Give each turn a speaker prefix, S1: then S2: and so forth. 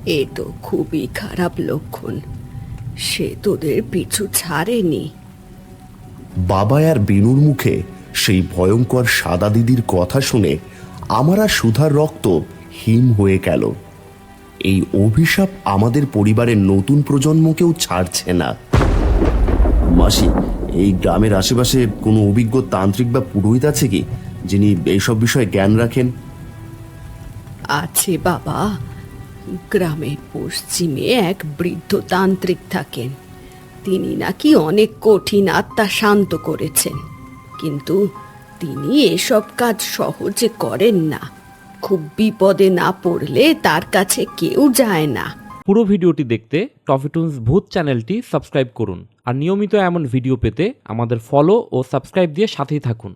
S1: এ তো খুবই খারাপ লক্ষণ। সে তোদের পিছু ছাড়েনি।
S2: বাবা আর বেনুর মুখে সেই ভয়ঙ্কর সাদা দিদির কথা শুনে আমার আর সুধার রক্ত হিম হয়ে গেল। এই অভিশাপ আমাদের পরিবারের নতুন প্রজন্মকেও ছাড়ছে না। মাসি, এই গ্রামের আশেপাশে কোনো অভিজ্ঞ তান্ত্রিক বা পুরোহিত আছে কি, যিনি এইসব বিষয়ে জ্ঞান রাখেন?
S1: আছে বাবা, গ্রামের পশ্চিমে এক বৃদ্ধ তান্ত্রিক থাকেন। তিনি নাকি অনেক কঠিন আত্মা শান্ত করেছেন, কিন্তু তিনি এসব কাজ সহজে করেন না। খুব বিপদে না পড়লে তার কাছে কেউ যায় না।
S3: পুরো ভিডিওটি দেখতে টফিটুনস ভূত চ্যানেলটি সাবস্ক্রাইব করুন আর নিয়মিত এমন ভিডিও পেতে আমাদের ফলো ও সাবস্ক্রাইব দিয়ে সাথেই থাকুন।